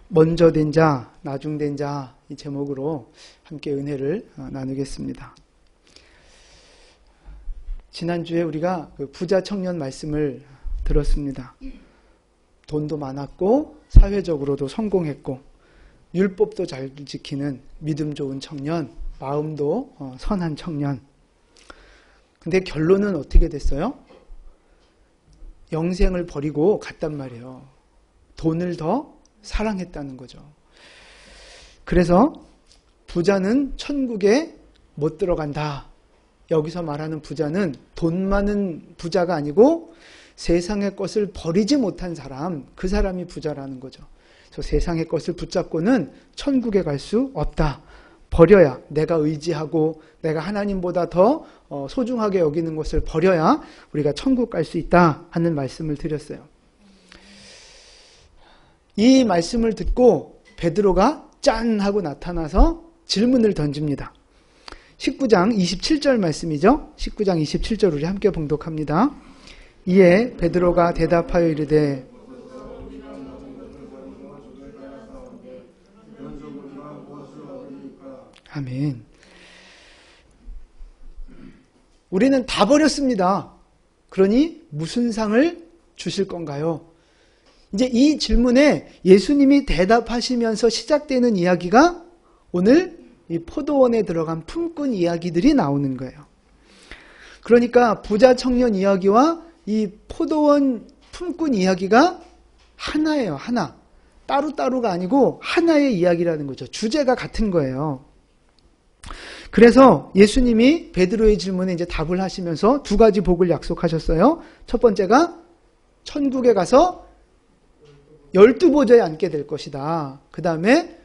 먼저 된 자, 나중 된 자, 이 제목으로 함께 은혜를 나누겠습니다. 지난주에 우리가 부자 청년 말씀을 들었습니다. 돈도 많았고 사회적으로도 성공했고 율법도 잘 지키는 믿음 좋은 청년, 마음도 선한 청년. 근데 결론은 어떻게 됐어요? 영생을 버리고 갔단 말이에요. 돈을 더 사랑했다는 거죠. 그래서 부자는 천국에 못 들어간다. 여기서 말하는 부자는 돈 많은 부자가 아니고 세상의 것을 버리지 못한 사람, 그 사람이 부자라는 거죠. 그래서 세상의 것을 붙잡고는 천국에 갈 수 없다. 버려야, 내가 의지하고 내가 하나님보다 더 소중하게 여기는 것을 버려야 우리가 천국 갈 수 있다 하는 말씀을 드렸어요. 이 말씀을 듣고 베드로가 짠 하고 나타나서 질문을 던집니다. 19장 27절 말씀이죠. 19장 27절 우리 함께 봉독합니다. 이에 베드로가 대답하여 이르되 아멘. 우리는 다 버렸습니다. 그러니 무슨 상을 주실 건가요? 이제 이 질문에 예수님이 대답하시면서 시작되는 이야기가 오늘 이 포도원에 들어간 품꾼 이야기들이 나오는 거예요. 그러니까 부자 청년 이야기와 이 포도원 품꾼 이야기가 하나예요. 하나. 따로따로가 아니고 하나의 이야기라는 거죠. 주제가 같은 거예요. 그래서 예수님이 베드로의 질문에 이제 답을 하시면서 두 가지 복을 약속하셨어요. 첫 번째가 천국에 가서 12보좌에 앉게 될 것이다. 그 다음에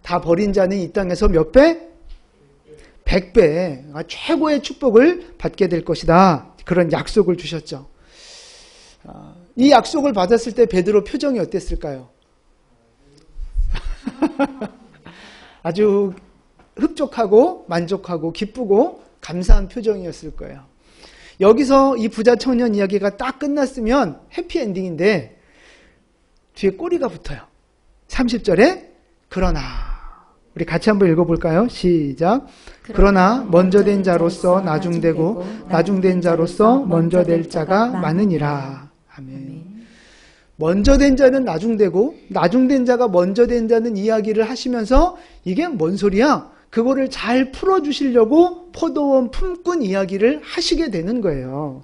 다 버린 자는 이 땅에서 몇 배? 100배. 최고의 축복을 받게 될 것이다. 그런 약속을 주셨죠. 이 약속을 받았을 때 베드로 표정이 어땠을까요? 아주 흡족하고 만족하고 기쁘고 감사한 표정이었을 거예요. 여기서 이 부자 청년 이야기가 딱 끝났으면 해피엔딩인데 뒤에 꼬리가 붙어요. 30절에 그러나 우리 같이 한번 읽어볼까요? 시작. 그러나 먼저 된 자로서 나중되고 나중된 자로서 먼저 될 자가 많으니라. 아멘. 먼저 된 자는 나중되고 나중된 자가 먼저 된 자는 이야기를 하시면서 이게 뭔 소리야? 그거를 잘 풀어주시려고 포도원 품꾼 이야기를 하시게 되는 거예요.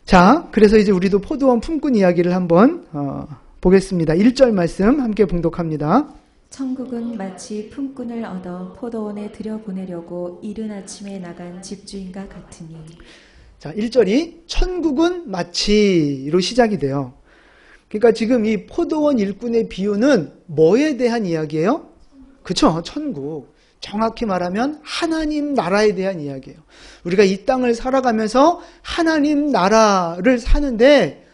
자, 그래서 이제 우리도 포도원 품꾼 이야기를 한번 보겠습니다. 1절 말씀 함께 봉독합니다. 천국은 마치 품꾼을 얻어 포도원에 들여보내려고 이른 아침에 나간 집주인과 같으니. 자, 1절이 천국은 마치로 시작이 돼요. 그러니까 지금 이 포도원 일꾼의 비유는 뭐에 대한 이야기예요? 그쵸? 천국. 정확히 말하면 하나님 나라에 대한 이야기예요. 우리가 이 땅을 살아가면서 하나님 나라를 사는데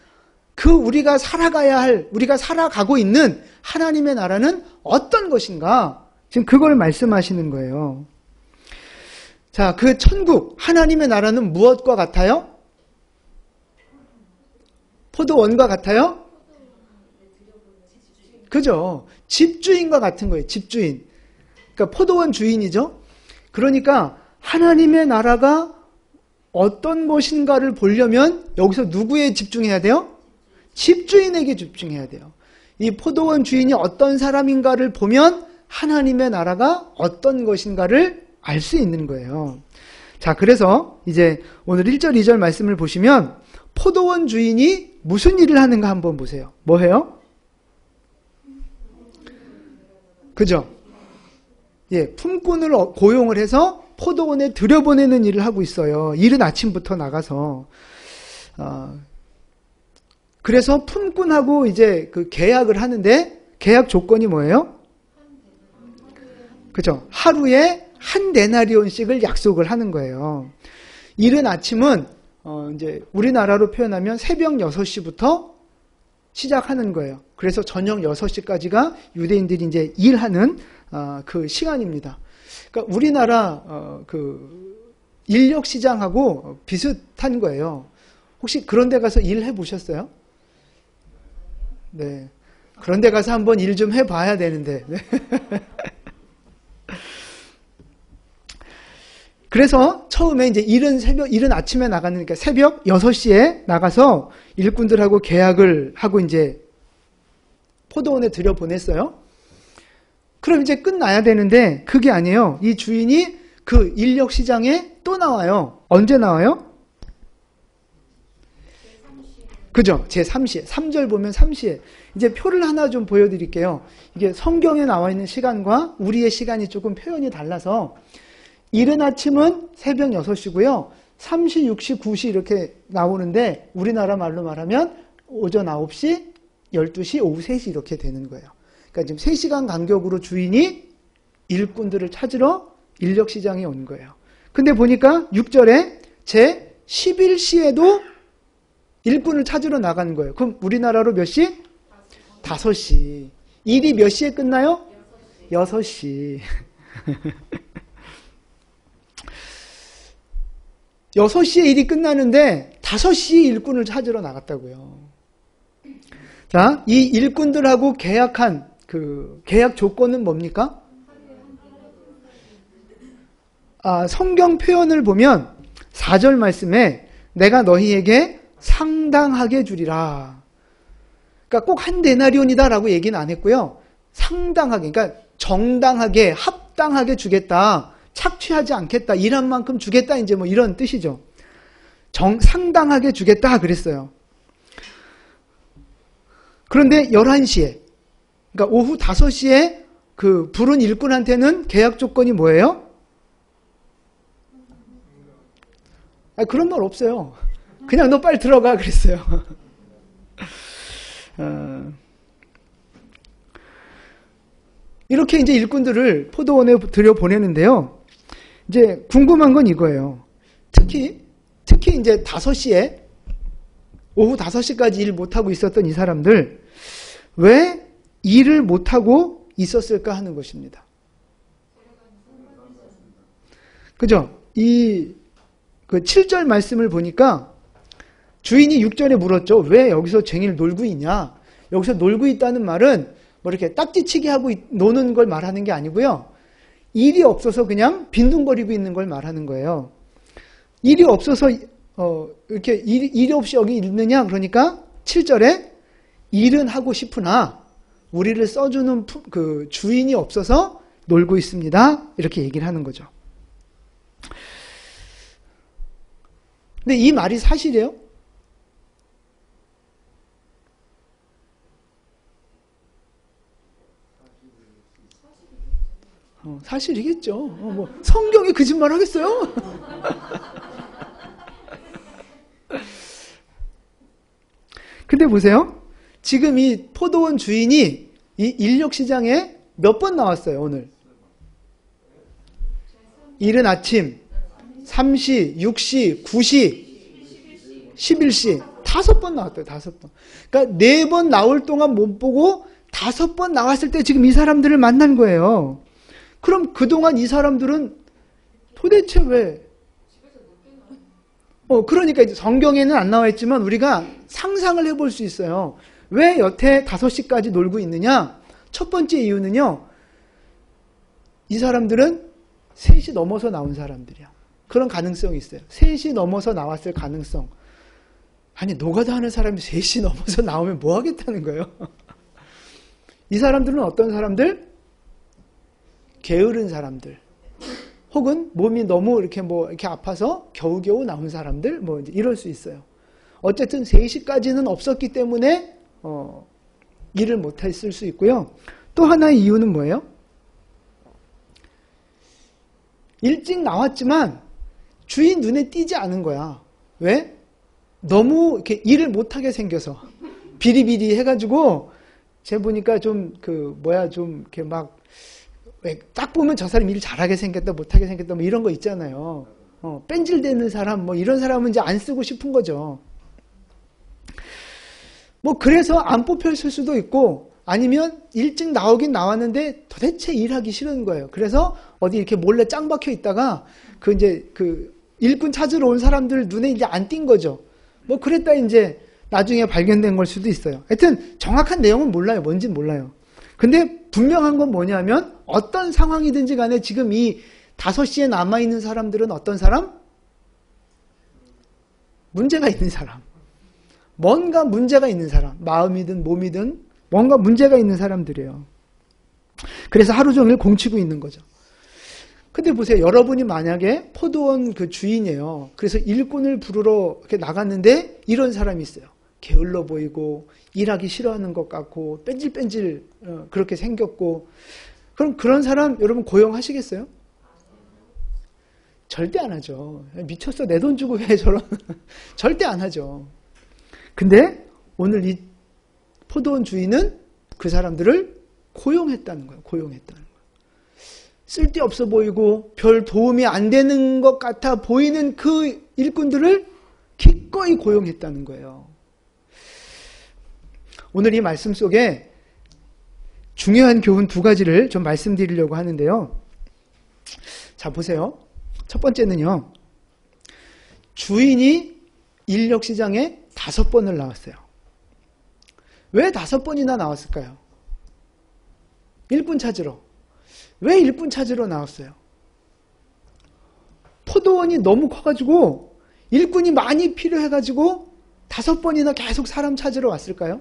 그 우리가 살아가야 할, 우리가 살아가고 있는 하나님의 나라는 어떤 것인가? 지금 그걸 말씀하시는 거예요. 자, 그 천국, 하나님의 나라는 무엇과 같아요? 포도원과 같아요? 그죠? 집주인과 같은 거예요. 집주인. 그러니까 포도원 주인이죠. 그러니까 하나님의 나라가 어떤 것인가를 보려면 여기서 누구에 집중해야 돼요? 집주인에게 집중해야 돼요. 이 포도원 주인이 어떤 사람인가를 보면 하나님의 나라가 어떤 것인가를 알 수 있는 거예요. 자, 그래서 이제 오늘 1절, 2절 말씀을 보시면 포도원 주인이 무슨 일을 하는가 한번 보세요. 뭐 해요? 그죠? 예, 품꾼을 고용을 해서 포도원에 들여보내는 일을 하고 있어요. 이른 아침부터 나가서. 그래서 품꾼하고 이제 그 계약을 하는데 계약 조건이 뭐예요? 그죠? 하루에 한 데나리온씩을 약속을 하는 거예요. 이른 아침은 이제 우리나라로 표현하면 새벽 6시부터 시작하는 거예요. 그래서 저녁 6시까지가 유대인들이 이제 일하는 그 시간입니다. 그러니까 우리나라 그 인력 시장하고 비슷한 거예요. 혹시 그런 데 가서 일해 보셨어요? 네. 그런데 가서 한번 일 좀 해봐야 되는데. 네. 그래서 처음에 이제 이른 아침에 나가니까 새벽 6시에 나가서 일꾼들하고 계약을 하고 이제 포도원에 들여보냈어요. 그럼 이제 끝나야 되는데 그게 아니에요. 이 주인이 그 인력 시장에 또 나와요. 언제 나와요? 그죠? 제3시에. 3절 보면 3시에. 이제 표를 하나 좀 보여드릴게요. 이게 성경에 나와 있는 시간과 우리의 시간이 조금 표현이 달라서 이른 아침은 새벽 6시고요. 3시, 6시, 9시 이렇게 나오는데 우리나라 말로 말하면 오전 9시, 12시, 오후 3시 이렇게 되는 거예요. 그러니까 지금 3시간 간격으로 주인이 일꾼들을 찾으러 인력시장에 온 거예요. 근데 보니까 6절에 제 11시에도 일꾼을 찾으러 나간 거예요. 그럼 우리나라로 몇 시? 5시. 일이 몇 시에 끝나요? 6시. 6시에 일이 끝나는데 5시에 일꾼을 찾으러 나갔다고요. 자, 이 일꾼들하고 계약한 그 계약 조건은 뭡니까? 성경 표현을 보면 4절 말씀에 내가 너희에게 상당하게 주리라. 그러니까 꼭 한 데나리온이다라고 얘기는 안 했고요. 상당하게, 그러니까 정당하게, 합당하게 주겠다. 착취하지 않겠다. 일한 만큼 주겠다. 이제 뭐 이런 뜻이죠. 상당하게 주겠다. 그랬어요. 그런데 11시에, 그러니까 오후 5시에 그 부른 일꾼한테는 계약 조건이 뭐예요? 그런 말 없어요. 그냥 너 빨리 들어가 그랬어요. 이렇게 이제 일꾼들을 포도원에 들여보내는데요. 이제 궁금한 건 이거예요. 특히 이제 5시에, 오후 5시까지 일 못하고 있었던 이 사람들, 왜 일을 못하고 있었을까 하는 것입니다. 그죠? 그 7절 말씀을 보니까 주인이 6절에 물었죠. 왜 여기서 쟁일 놀고 있냐? 여기서 놀고 있다는 말은 뭐 이렇게 딱지치기 하고 노는 걸 말하는 게 아니고요. 일이 없어서 그냥 빈둥거리고 있는 걸 말하는 거예요. 일이 없어서 이렇게 일이 없이 여기 있느냐? 그러니까 7절에 일은 하고 싶으나 우리를 써주는 그 주인이 없어서 놀고 있습니다. 이렇게 얘기를 하는 거죠. 근데 이 말이 사실이에요? 사실이겠죠. 뭐 성경이 거짓말 하겠어요? 근데 보세요. 지금 이 포도원 주인이 이 인력시장에 몇 번 나왔어요, 오늘? 이른 아침, 3시, 6시, 9시, 11시. 5번 나왔대요, 5번. 그러니까 4번 나올 동안 못 보고 5번 나왔을 때 지금 이 사람들을 만난 거예요. 그럼 그동안 이 사람들은 도대체 왜? 그러니까 이제 성경에는 안 나와 있지만 우리가 상상을 해볼 수 있어요. 왜 여태 5시까지 놀고 있느냐? 첫 번째 이유는요. 이 사람들은 3시 넘어서 나온 사람들이야. 그런 가능성이 있어요. 3시 넘어서 나왔을 가능성. 아니 노가다 하는 사람이 3시 넘어서 나오면 뭐 하겠다는 거예요? 이 사람들은 어떤 사람들? 게으른 사람들, 혹은 몸이 너무 이렇게 아파서 겨우겨우 나온 사람들, 뭐 이럴 수 있어요. 어쨌든 3시까지는 없었기 때문에 일을 못했을 수 있고요. 또 하나의 이유는 뭐예요? 일찍 나왔지만 주인 눈에 띄지 않은 거야. 왜? 너무 이렇게 일을 못하게 생겨서 비리비리 해가지고 제가 보니까 좀 좀 이렇게 막 딱 보면 저 사람 일 잘하게 생겼다, 못하게 생겼다, 뭐 이런 거 있잖아요. 뺀질대는 사람, 뭐 이런 사람은 이제 안 쓰고 싶은 거죠. 뭐 그래서 안 뽑혔을 수도 있고, 아니면 일찍 나오긴 나왔는데 도대체 일하기 싫은 거예요. 그래서 어디 이렇게 몰래 짱 박혀 있다가 일꾼 찾으러 온 사람들 눈에 이제 안 띈 거죠. 뭐 그랬다 이제 나중에 발견된 걸 수도 있어요. 하여튼 정확한 내용은 몰라요. 뭔진 몰라요. 근데 분명한 건 뭐냐면 어떤 상황이든지 간에 지금 이 5시에 남아있는 사람들은 어떤 사람? 문제가 있는 사람. 뭔가 문제가 있는 사람. 마음이든 몸이든 뭔가 문제가 있는 사람들이에요. 그래서 하루 종일 공치고 있는 거죠. 근데 보세요. 여러분이 만약에 포도원 그 주인이에요. 그래서 일꾼을 부르러 이렇게 나갔는데 이런 사람이 있어요. 게을러 보이고 일하기 싫어하는 것 같고 뺀질뺀질 그렇게 생겼고 그럼 그런 사람 여러분 고용하시겠어요? 절대 안 하죠. 미쳤어. 내 돈 주고 왜 저런 절대 안 하죠. 근데 오늘 이 포도원 주인은 그 사람들을 고용했다는 거예요. 고용했다는 거예요. 쓸데없어 보이고 별 도움이 안 되는 것 같아 보이는 그 일꾼들을 기꺼이 고용했다는 거예요. 오늘 이 말씀 속에 중요한 교훈 2가지를 좀 말씀드리려고 하는데요. 자, 보세요. 첫 번째는요. 주인이 인력시장에 5번을 나왔어요. 왜 5번이나 나왔을까요? 일꾼 찾으러. 왜 일꾼 찾으러 나왔어요? 포도원이 너무 커가지고 일꾼이 많이 필요해가지고 5번이나 계속 사람 찾으러 왔을까요?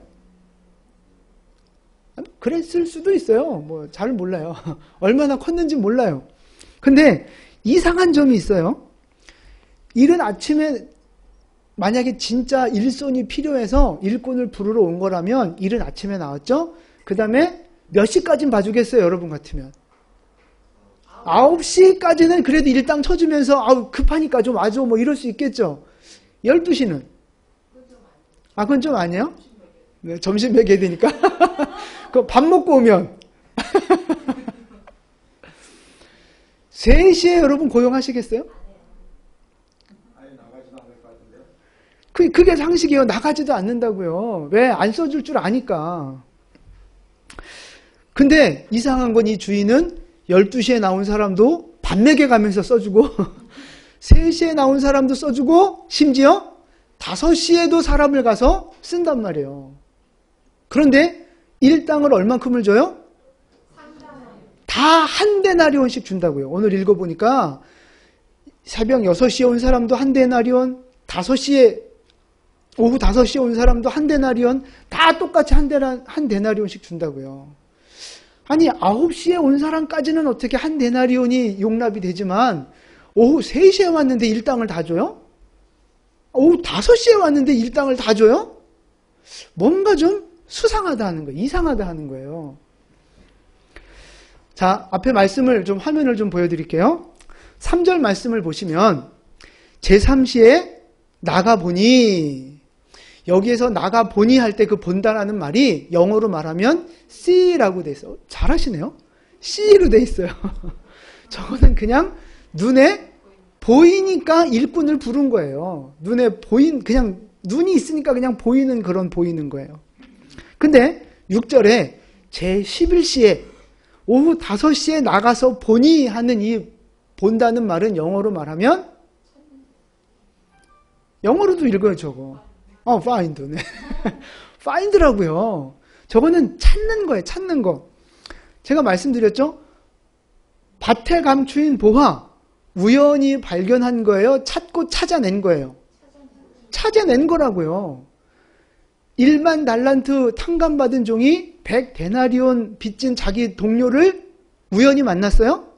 그랬을 수도 있어요. 뭐 잘 몰라요. 얼마나 컸는지 몰라요. 근데 이상한 점이 있어요. 이른 아침에 만약에 진짜 일손이 필요해서 일꾼을 부르러 온 거라면 이른 아침에 나왔죠? 그 다음에 몇 시까지는 봐주겠어요? 여러분 같으면 9시까지는 그래도 일당 쳐주면서 아우 급하니까 좀 와줘 뭐 이럴 수 있겠죠. 12시는? 아 그건 좀 아니에요? 네, 점심 먹여야 되니까 그 밥 먹고 오면 3시에 여러분 고용하시겠어요? 그게 상식이에요. 나가지도 않는다고요. 왜? 안 써줄 줄 아니까. 근데 이상한 건 이 주인은 12시에 나온 사람도 밥 먹여가면서 써주고 3시에 나온 사람도 써주고 심지어 5시에도 사람을 가서 쓴단 말이에요. 그런데 일당을 얼만큼을 줘요? 다 한 데나리온씩 준다고요. 오늘 읽어보니까 새벽 6시에 온 사람도 한 데나리온, 오후 5시에 온 사람도 한 데나리온, 다 똑같이 한 데나리온씩 준다고요. 아니 9시에 온 사람까지는 어떻게 한 데나리온이 용납이 되지만 오후 3시에 왔는데 일당을 다 줘요? 오후 5시에 왔는데 일당을 다 줘요? 뭔가 좀 수상하다 하는 거예요. 이상하다 하는 거예요. 자, 앞에 말씀을 좀 화면을 좀 보여드릴게요. 3절 말씀을 보시면 제3시에 나가보니 여기에서 나가보니 할 때 그 본다라는 말이 영어로 말하면 see라고 돼 있어요. 잘하시네요. see로 돼 있어요. 저거는 그냥 눈에 보이니까 일꾼을 부른 거예요. 그냥 눈이 있으니까 그냥 보이는 그런 보이는 거예요. 근데 6절에 제11시에 오후 5시에 나가서 보니 하는 이 본다는 말은 영어로 말하면 영어로도 읽어요, 저거. find. 네. find라고요. 저거는 찾는 거예요, 찾는 거. 제가 말씀드렸죠? 밭에 감추인 보화. 우연히 발견한 거예요? 찾고 찾아낸 거예요? 찾아낸 거라고요. 1만 달란트 탕감받은 종이 100데나리온 빚진 자기 동료를 우연히 만났어요?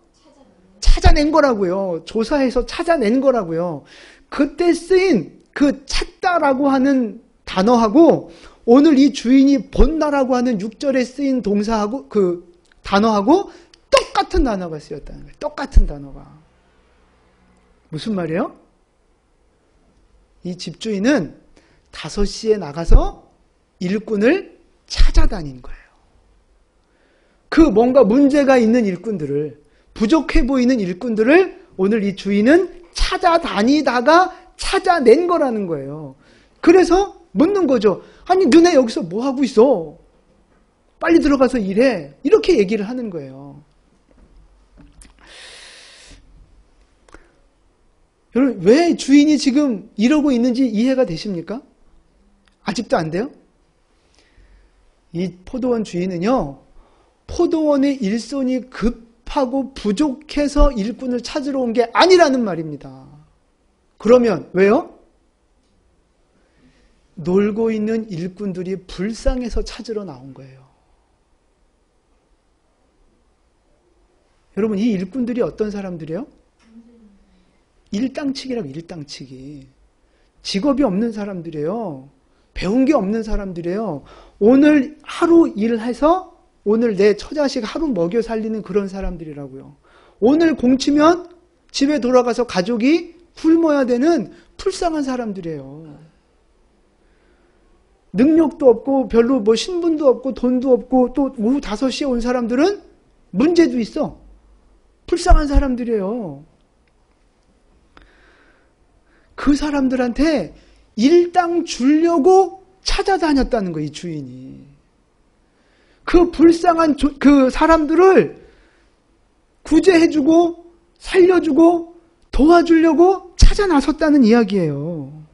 찾아낸 거라고요. 조사해서 찾아낸 거라고요. 그때 쓰인 그 찾다라고 하는 단어하고 오늘 이 주인이 본다라고 하는 6절에 쓰인 동사하고 그 단어하고 똑같은 단어가 쓰였다는 거예요. 똑같은 단어가. 무슨 말이에요? 이 집주인은 5시에 나가서 일꾼을 찾아다닌 거예요. 그 뭔가 문제가 있는 일꾼들을, 부족해 보이는 일꾼들을 오늘 이 주인은 찾아다니다가 찾아낸 거라는 거예요. 그래서 묻는 거죠. 아니 너네 여기서 뭐 하고 있어? 빨리 들어가서 일해. 이렇게 얘기를 하는 거예요. 여러분 왜 주인이 지금 이러고 있는지 이해가 되십니까? 아직도 안 돼요? 이 포도원 주인은요, 포도원의 일손이 급하고 부족해서 일꾼을 찾으러 온 게 아니라는 말입니다. 그러면 왜요? 놀고 있는 일꾼들이 불쌍해서 찾으러 나온 거예요. 여러분, 이 일꾼들이 어떤 사람들이에요? 일당치기라고, 일당치기. 직업이 없는 사람들이에요. 배운 게 없는 사람들이에요. 오늘 하루 일해서 오늘 내 처자식 하루 먹여 살리는 그런 사람들이라고요. 오늘 공치면 집에 돌아가서 가족이 굶어야 되는 불쌍한 사람들이에요. 능력도 없고 별로 뭐 신분도 없고 돈도 없고 또 오후 5시에 온 사람들은 문제도 있어. 불쌍한 사람들이에요. 그 사람들한테 일당 주려고 찾아다녔다는 거예요, 이 주인이. 그 불쌍한 그 사람들을 구제해주고 살려주고 도와주려고 찾아 나섰다는 이야기예요.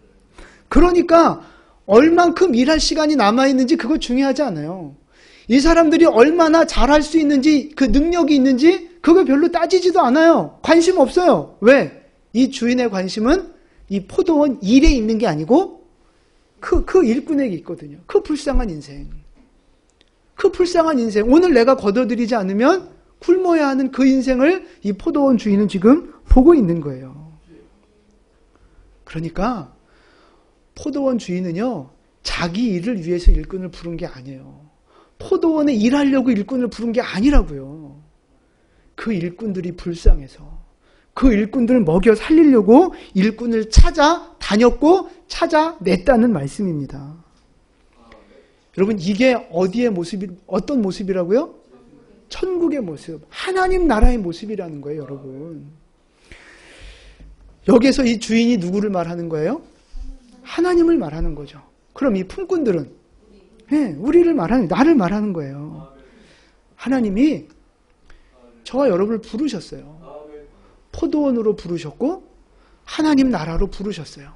그러니까 얼만큼 일할 시간이 남아있는지 그거 중요하지 않아요. 이 사람들이 얼마나 잘할 수 있는지 그 능력이 있는지 그거 별로 따지지도 않아요. 관심 없어요. 왜? 이 주인의 관심은 이 포도원 일에 있는 게 아니고 그 일꾼에게 있거든요. 그 불쌍한 인생. 그 불쌍한 인생. 오늘 내가 걷어들이지 않으면 굶어야 하는 그 인생을 이 포도원 주인은 지금 보고 있는 거예요. 그러니까 포도원 주인은요, 자기 일을 위해서 일꾼을 부른 게 아니에요. 포도원에 일하려고 일꾼을 부른 게 아니라고요. 그 일꾼들이 불쌍해서 그 일꾼들을 먹여 살리려고 일꾼을 찾아다녔고 찾아냈다는 말씀입니다. 여러분, 이게 어디의 모습이, 어떤 모습이라고요? 천국의 모습, 하나님 나라의 모습이라는 거예요, 여러분. 여기서 이 주인이 누구를 말하는 거예요? 하나님을 말하는 거죠. 그럼 이 품꾼들은 우리를 말하는, 나를 말하는 거예요. 하나님이 저와 여러분을 부르셨어요. 포도원으로 부르셨고 하나님 나라로 부르셨어요.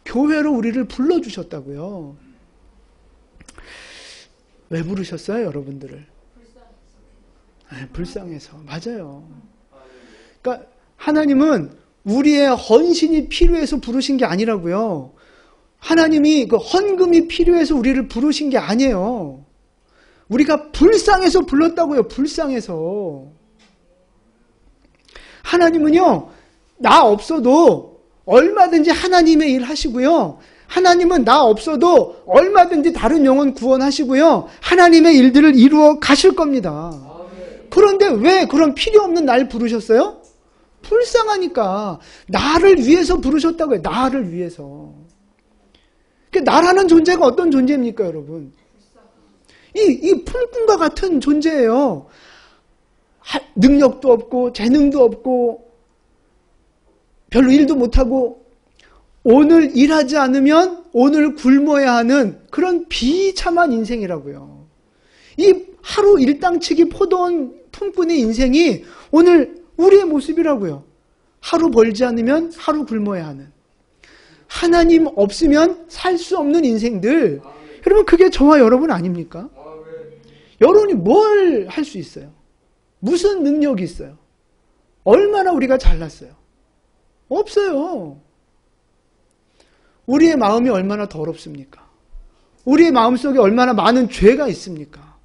교회로 우리를 불러주셨다고요. 왜 부르셨어요, 여러분들을? 불쌍해서. 맞아요. 그러니까 하나님은 우리의 헌신이 필요해서 부르신 게 아니라고요. 하나님이 그 헌금이 필요해서 우리를 부르신 게 아니에요. 우리가 불쌍해서 불렀다고요. 불쌍해서. 하나님은요, 나 없어도 얼마든지 하나님의 일 하시고요. 하나님은 나 없어도 얼마든지 다른 영혼 구원하시고요. 하나님의 일들을 이루어 가실 겁니다. 그런데 왜 그런 필요 없는 날 부르셨어요? 불쌍하니까. 나를 위해서 부르셨다고요. 나를 위해서. 나라는 존재가 어떤 존재입니까, 여러분? 이 풀꾼과 같은 존재예요. 능력도 없고 재능도 없고 별로 일도 못하고 오늘 일하지 않으면 오늘 굶어야 하는 그런 비참한 인생이라고요. 이 하루 일당치기 포도원 품꾼의 인생이 오늘 우리의 모습이라고요. 하루 벌지 않으면 하루 굶어야 하는, 하나님 없으면 살 수 없는 인생들. 여러분, 그게 저와 여러분 아닙니까? 여러분이 뭘 할 수 있어요? 무슨 능력이 있어요? 얼마나 우리가 잘났어요? 없어요. 우리의 마음이 얼마나 더럽습니까? 우리의 마음속에 얼마나 많은 죄가 있습니까?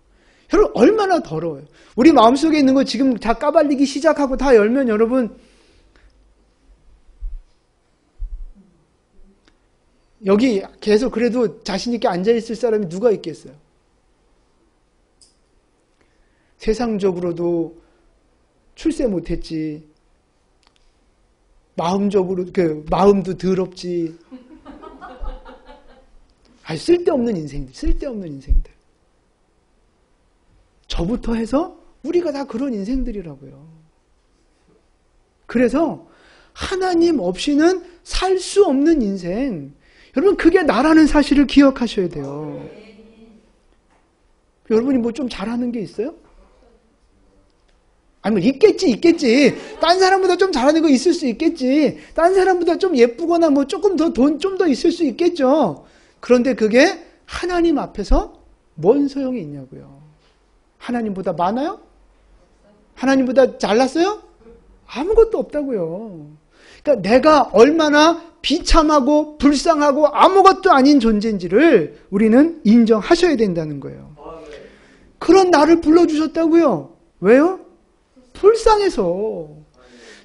여러분, 얼마나 더러워요. 우리 마음속에 있는 거 지금 다 까발리기 시작하고 다 열면 여러분, 여기 계속 그래도 자신 있게 앉아있을 사람이 누가 있겠어요? 세상적으로도 출세 못했지, 마음적으로 마음도 더럽지. 쓸데없는 인생들, 쓸데없는 인생들. 저부터 해서 우리가 다 그런 인생들이라고요. 그래서 하나님 없이는 살 수 없는 인생. 여러분, 그게 나라는 사실을 기억하셔야 돼요. 여러분이 뭐 좀 잘하는 게 있어요? 아니, 뭐 있겠지. 딴 사람보다 좀 잘하는 거 있을 수 있겠지. 딴 사람보다 좀 예쁘거나 뭐 조금 더 돈 좀 더 있을 수 있겠죠. 그런데 그게 하나님 앞에서 뭔 소용이 있냐고요. 하나님보다 많아요? 하나님보다 잘났어요? 아무것도 없다고요. 그러니까 내가 얼마나 비참하고 불쌍하고 아무것도 아닌 존재인지를 우리는 인정하셔야 된다는 거예요. 그런 나를 불러주셨다고요. 왜요? 불쌍해서.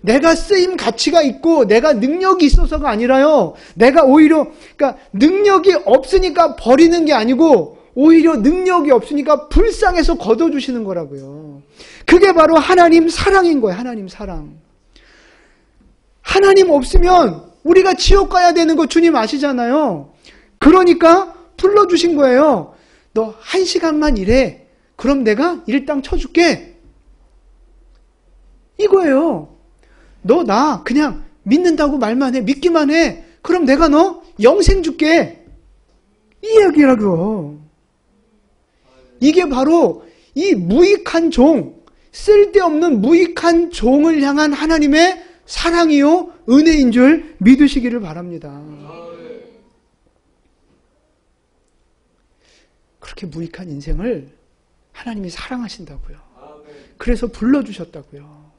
내가 쓰임 가치가 있고 내가 능력이 있어서가 아니라요. 내가 오히려 그러니까 능력이 없으니까 버리는 게 아니고 오히려 능력이 없으니까 불쌍해서 걷어주시는 거라고요. 그게 바로 하나님 사랑인 거예요. 하나님 사랑. 하나님 없으면 우리가 지옥 가야 되는 거 주님 아시잖아요. 그러니까 불러주신 거예요. 너 1시간만 일해. 그럼 내가 일당 쳐줄게. 이거예요. 너 나 그냥 믿는다고 말만 해. 믿기만 해. 그럼 내가 너 영생 줄게. 이 이야기라고요. 이게 바로 이 무익한 종, 쓸데없는 무익한 종을 향한 하나님의 사랑이요 은혜인 줄 믿으시기를 바랍니다. 그렇게 무익한 인생을 하나님이 사랑하신다고요. 그래서 불러주셨다고요.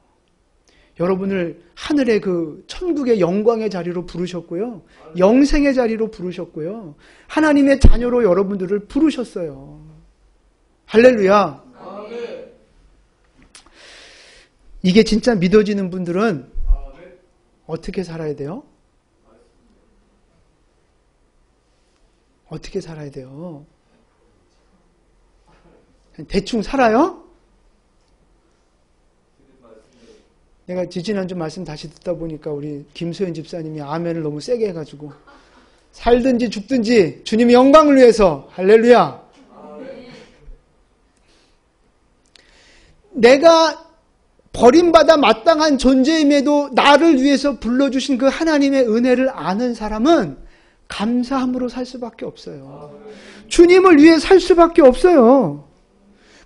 여러분을 하늘의 그 천국의 영광의 자리로 부르셨고요. 영생의 자리로 부르셨고요. 하나님의 자녀로 여러분들을 부르셨어요. 할렐루야. 이게 진짜 믿어지는 분들은 어떻게 살아야 돼요? 어떻게 살아야 돼요? 대충 살아요? 내가 지지난주 말씀 다시 듣다 보니까 우리 김소연 집사님이 아멘을 너무 세게 해가지고 살든지 죽든지 주님의 영광을 위해서 할렐루야. 내가 버림받아 마땅한 존재임에도 나를 위해서 불러주신 그 하나님의 은혜를 아는 사람은 감사함으로 살 수밖에 없어요. 주님을 위해 살 수밖에 없어요.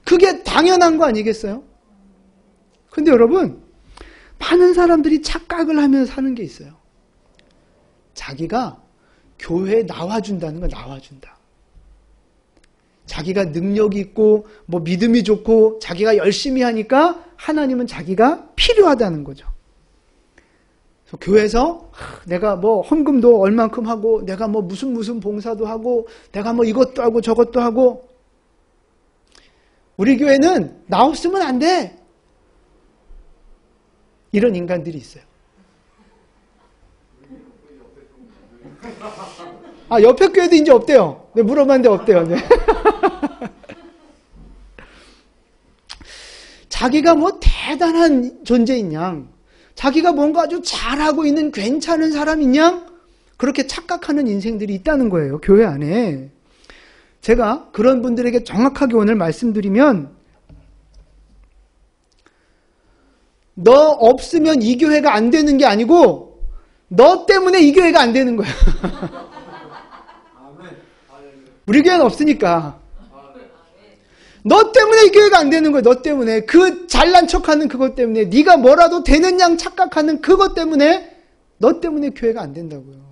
그게 당연한 거 아니겠어요? 근데 여러분, 많은 사람들이 착각을 하면서 사는 게 있어요. 자기가 교회에 나와준다는 걸 나와준다. 자기가 능력이 있고 뭐 믿음이 좋고 자기가 열심히 하니까 하나님은 자기가 필요하다는 거죠. 그래서 교회에서 내가 뭐 헌금도 얼만큼 하고 내가 뭐 무슨 봉사도 하고 내가 뭐 이것도 하고 저것도 하고 우리 교회는 나 없으면 안 돼. 이런 인간들이 있어요. 아, 옆에 교회도 이제 없대요. 네, 물어봤는데 없대요. 네. 자기가 뭐 대단한 존재인 양, 자기가 뭔가 아주 잘하고 있는 괜찮은 사람인 양, 그렇게 착각하는 인생들이 있다는 거예요. 교회 안에. 제가 그런 분들에게 정확하게 오늘 말씀드리면 너 없으면 이 교회가 안 되는 게 아니고 너 때문에 이 교회가 안 되는 거야. 우리 교회는 없으니까. 너 때문에 이 교회가 안 되는 거야. 너 때문에. 그 잘난 척하는 그것 때문에. 네가 뭐라도 되는 양 착각하는 그것 때문에 너 때문에 교회가 안 된다고요.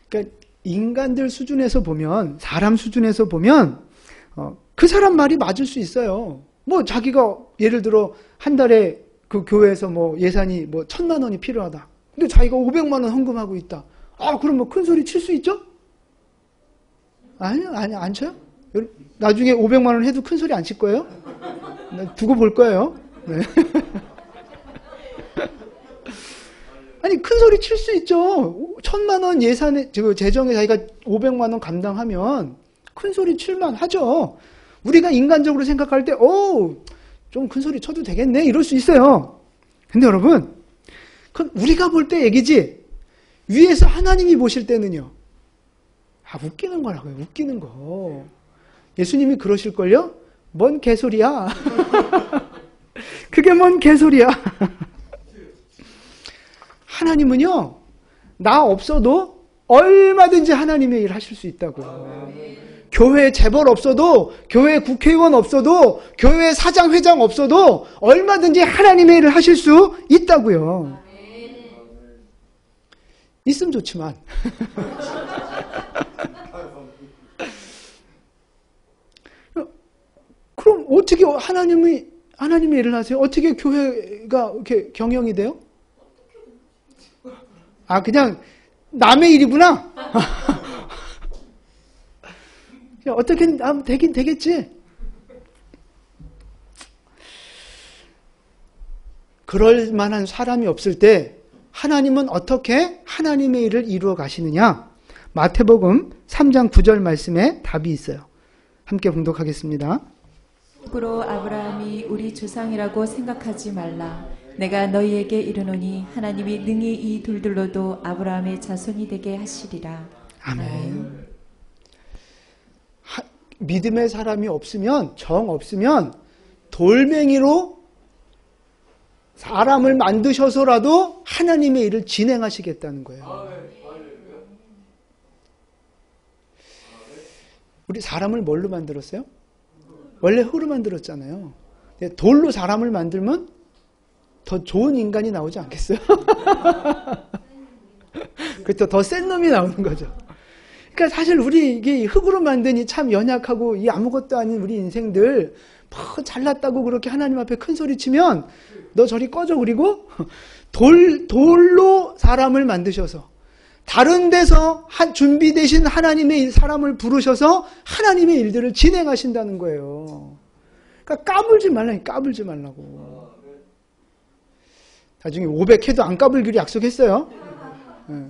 그러니까 인간들 수준에서 보면, 사람 수준에서 보면 그 사람 말이 맞을 수 있어요. 뭐 자기가 예를 들어 한 달에 그 교회에서 뭐 예산이 뭐 1,000만 원이 필요하다. 근데 자기가 500만 원 헌금하고 있다. 아, 그럼 뭐 큰 소리 칠 수 있죠? 아니요, 안 쳐요? 나중에 500만 원 해도 큰 소리 안 칠 거예요? 두고 볼 거예요. 네. 아니, 큰 소리 칠 수 있죠. 1,000만 원 예산에, 재정에 자기가 500만 원 감당하면 큰 소리 칠만 하죠. 우리가 인간적으로 생각할 때, 좀 큰 소리 쳐도 되겠네. 이럴 수 있어요. 근데 여러분, 그건 우리가 볼 때 얘기지, 위에서 하나님이 보실 때는요. 웃기는 거라고요. 웃기는 거. 예수님이 그러실걸요? 뭔 개소리야. 그게 뭔 개소리야. 하나님은요, 나 없어도 얼마든지 하나님의 일 하실 수 있다고요. 교회 재벌 없어도, 교회 국회의원 없어도, 교회 사장, 회장 없어도 얼마든지 하나님의 일을 하실 수 있다고요. 있으면 좋지만. 그럼 어떻게 하나님의 일을 하세요? 어떻게 교회가 이렇게 경영이 돼요? 아, 그냥 남의 일이구나? 어떻게 되긴 되겠지? 그럴 만한 사람이 없을 때 하나님은 어떻게 하나님의 일을 이루어 가시느냐? 마태복음 3장 9절 말씀에 답이 있어요. 함께 봉독하겠습니다. 참고로 아브라함이 우리 조상이라고 생각하지 말라. 내가 너희에게 이르노니 하나님이 능히 이 돌들로도 아브라함의 자손이 되게 하시리라. 아멘. 믿음의 사람이 없으면, 정 없으면 돌멩이로 사람을 만드셔서라도 하나님의 일을 진행하시겠다는 거예요. 우리 사람을 뭘로 만들었어요? 원래 흙으로 만들었잖아요. 돌로 사람을 만들면 더 좋은 인간이 나오지 않겠어요? 그렇죠. 더 센 놈이 나오는 거죠. 그러니까 사실 우리 이게 흙으로 만드니 참 연약하고 이 아무것도 아닌 우리 인생들 뭐 잘났다고 그렇게 하나님 앞에 큰 소리 치면 너 저리 꺼져. 그리고 돌로 사람을 만드셔서 다른 데서 준비되신 하나님의 사람을 부르셔서 하나님의 일들을 진행하신다는 거예요. 그러니까 까불지 말라고. 나중에 500 해도 안 까불기로 약속했어요. 네.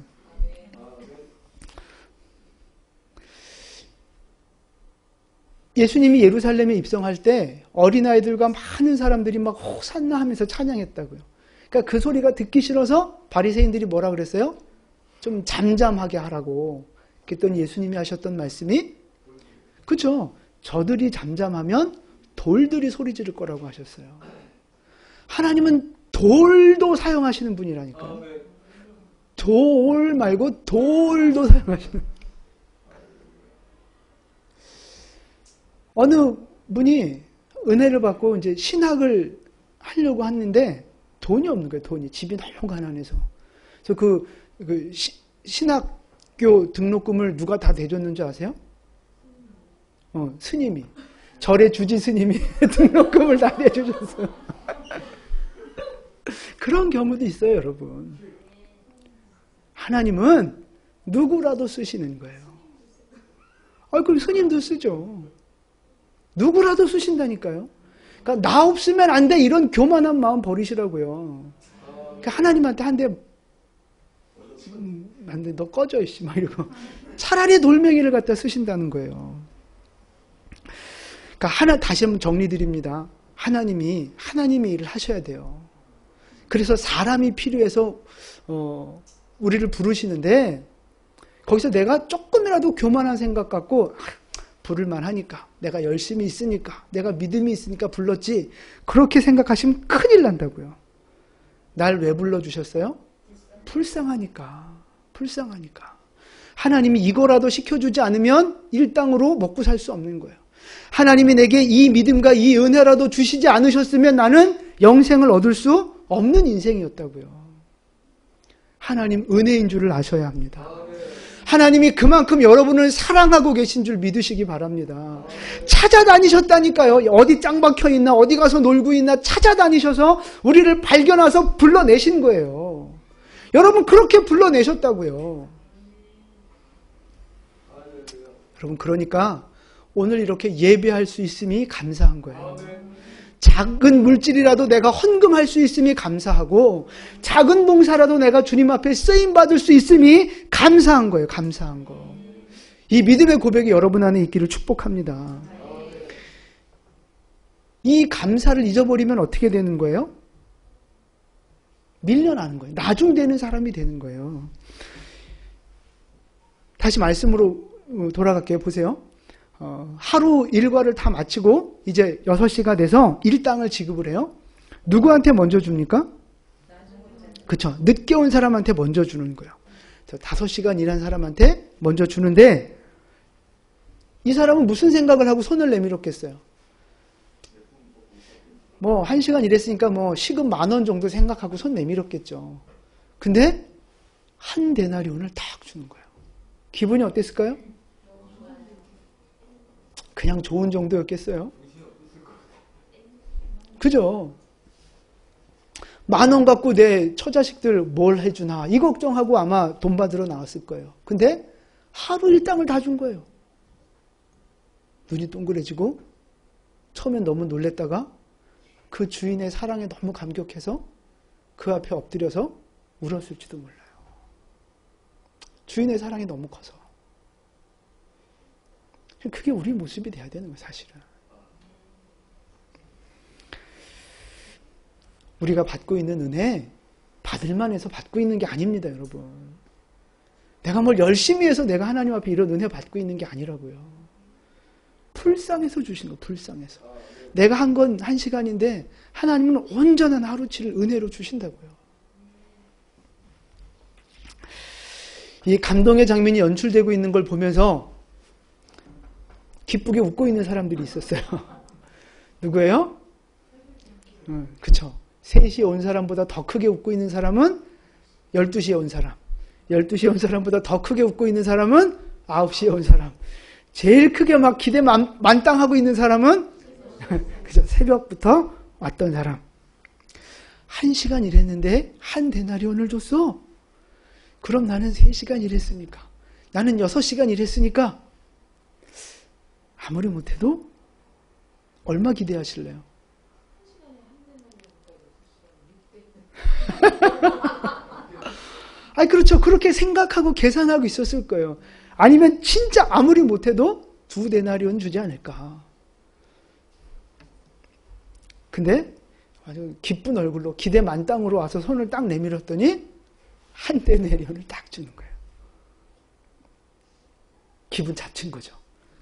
예수님이 예루살렘에 입성할 때 어린아이들과 많은 사람들이 막 호산나 하면서 찬양했다고요. 그러니까 그 소리가 듣기 싫어서 바리새인들이 뭐라 그랬어요? 좀 잠잠하게 하라고. 그랬더니 예수님이 하셨던 말씀이 그렇죠. 저들이 잠잠하면 돌들이 소리 지를 거라고 하셨어요. 하나님은 돌도 사용하시는 분이라니까요. 돌 말고 돌도 사용하시는. 어느 분이 은혜를 받고 이제 신학을 하려고 했는데 돈이 없는 거예요. 돈이. 집이 너무 가난해서. 그래서 그 신학교 등록금을 누가 다 대줬는 줄 아세요? 스님이. 절의 주지 스님이 등록금을 다 대주셨어요. 그런 경우도 있어요, 여러분. 하나님은 누구라도 쓰시는 거예요. 그럼 스님도 쓰죠. 누구라도 쓰신다니까요. 그러니까 나 없으면 안 돼 이런 교만한 마음 버리시라고요. 그러니까 하나님한테 한 대 안 돼, 너 꺼져 이씨 막 이러고 차라리 돌멩이를 갖다 쓰신다는 거예요. 그러니까 다시 한번 정리드립니다. 하나님이 하나님의 일을 하셔야 돼요. 그래서 사람이 필요해서 우리를 부르시는데 거기서 내가 조금이라도 교만한 생각 갖고 부를만 하니까 내가 열심히 있으니까 내가 믿음이 있으니까 불렀지 그렇게 생각하시면 큰일 난다고요. 날 왜 불러주셨어요? 불쌍하니까. 하나님이 이거라도 시켜주지 않으면 일당으로 먹고 살 수 없는 거예요. 하나님이 내게 이 믿음과 이 은혜라도 주시지 않으셨으면 나는 영생을 얻을 수 없는 인생이었다고요. 하나님 은혜인 줄을 아셔야 합니다. 하나님이 그만큼 여러분을 사랑하고 계신 줄 믿으시기 바랍니다. 찾아다니셨다니까요. 어디 짱 박혀 있나 어디 가서 놀고 있나 찾아다니셔서 우리를 발견해서 불러내신 거예요. 여러분 그렇게 불러내셨다고요. 여러분 그러니까 오늘 이렇게 예배할 수 있음이 감사한 거예요. 작은 물질이라도 내가 헌금할 수 있음이 감사하고 작은 봉사라도 내가 주님 앞에 쓰임받을 수 있음이 감사한 거예요. 감사한 거. 이 믿음의 고백이 여러분 안에 있기를 축복합니다. 이 감사를 잊어버리면 어떻게 되는 거예요? 밀려나는 거예요. 나중되는 사람이 되는 거예요. 다시 말씀으로 돌아갈게요. 보세요. 하루 일과를 다 마치고 이제 6시가 돼서 일당을 지급을 해요. 누구한테 먼저 줍니까? 그렇죠. 늦게 온 사람한테 먼저 주는 거예요. 5시간 일한 사람한테 먼저 주는데 이 사람은 무슨 생각을 하고 손을 내밀었겠어요? 1시간 일했으니까 시급 10,000원 정도 생각하고 손 내밀었겠죠. 근데 한 데나리온을 딱 주는 거예요. 기분이 어땠을까요? 그냥 좋은 정도였겠어요? 그죠? 10,000원 갖고 내 처자식들 뭘 해주나 이 걱정하고 아마 돈 받으러 나왔을 거예요. 근데 하루 일당을 다 준 거예요. 눈이 동그래지고 처음엔 너무 놀랬다가 그 주인의 사랑에 너무 감격해서 그 앞에 엎드려서 울었을지도 몰라요. 주인의 사랑이 너무 커서. 그게 우리 모습이 돼야 되는 거예요, 사실은. 우리가 받고 있는 은혜, 받을만 해서 받고 있는 게 아닙니다, 여러분. 내가 뭘 열심히 해서 내가 하나님 앞에 이런 은혜 받고 있는 게 아니라고요. 불쌍해서 주신 거, 불쌍해서. 내가 한 건 1시간인데 하나님은 온전한 하루치를 은혜로 주신다고요. 이 감동의 장면이 연출되고 있는 걸 보면서 기쁘게 웃고 있는 사람들이 있었어요. 누구예요? 그쵸. 3시에 온 사람보다 더 크게 웃고 있는 사람은 12시에 온 사람. 12시에 온 사람보다 더 크게 웃고 있는 사람은 9시에 온 사람. 제일 크게 막 기대 만땅하고 있는 사람은 그죠. 새벽부터 왔던 사람. 1시간 일했는데 한 데나리온을 줬어. 그럼 나는 3시간 일했으니까. 나는 6시간 일했으니까. 아무리 못해도 얼마 기대하실래요? 아니 그렇죠. 그렇게 생각하고 계산하고 있었을 거예요. 아니면 진짜 아무리 못해도 2데나리온 주지 않을까. 근데 아주 기쁜 얼굴로 기대 만땅으로 와서 손을 딱 내밀었더니 한 데나리온을 딱 주는 거예요. 기분 잡친 거죠.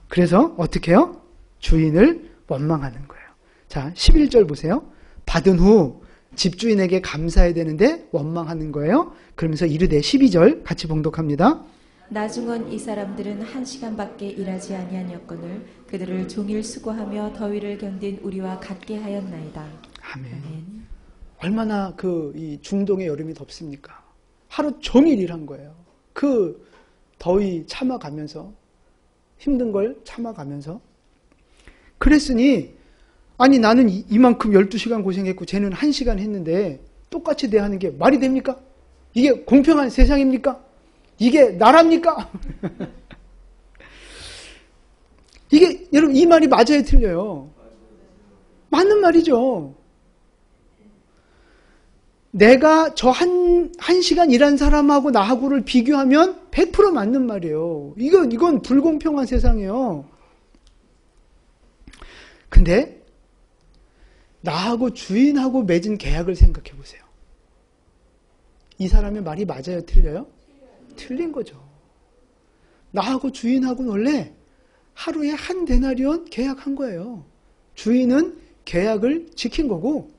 그래서 어떻게 해요? 주인을 원망하는 거예요. 자, 11절 보세요. 받은 후 집주인에게 감사해야 되는데 원망하는 거예요. 그러면서 이르되 12절 같이 봉독합니다. 나중은 이 사람들은 1시간밖에 일하지 아니하였거늘 그들을 종일 수고하며 더위를 견딘 우리와 같게 하였나이다. 아멘. 아멘. 얼마나 이 중동의 여름이 덥습니까? 하루 종일 일한 거예요. 그 더위 참아가면서 힘든 걸 참아가면서 그랬으니 아니 나는 이만큼 12시간 고생했고 쟤는 1시간 했는데 똑같이 대하는 게 말이 됩니까? 이게 공평한 세상입니까? 이게 나랍니까? 이게 여러분 이 말이 맞아요 틀려요? 맞는 말이죠. 내가 저 한 시간 일한 사람하고 나하고를 비교하면 100% 맞는 말이에요. 이건 불공평한 세상이에요. 근데 나하고 주인하고 맺은 계약을 생각해 보세요. 이 사람의 말이 맞아요? 틀려요? 틀린 거죠. 나하고 주인하고는 원래 하루에 한 데나리온 계약한 거예요. 주인은 계약을 지킨 거고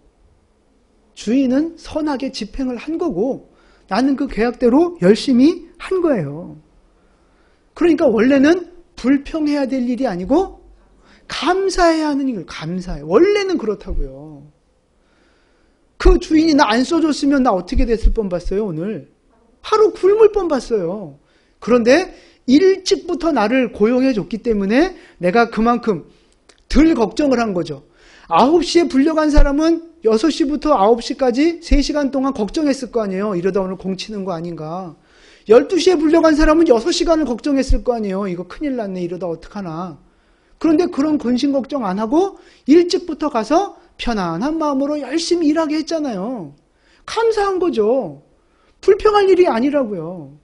주인은 선하게 집행을 한 거고 나는 그 계약대로 열심히 한 거예요. 그러니까 원래는 불평해야 될 일이 아니고 감사해야 하는 일, 감사해. 원래는 그렇다고요. 그 주인이 나 안 써줬으면 나 어떻게 됐을 뻔 봤어요, 오늘. 하루 굶을 뻔 봤어요. 그런데 일찍부터 나를 고용해 줬기 때문에 내가 그만큼 덜 걱정을 한 거죠. 9시에 불려간 사람은 6시부터 9시까지 3시간 동안 걱정했을 거 아니에요. 이러다 오늘 공치는 거 아닌가. 12시에 불려간 사람은 6시간을 걱정했을 거 아니에요. 이거 큰일 났네. 이러다 어떡하나. 그런데 그런 근심 걱정 안 하고 일찍부터 가서 편안한 마음으로 열심히 일하게 했잖아요. 감사한 거죠. 불평할 일이 아니라고요.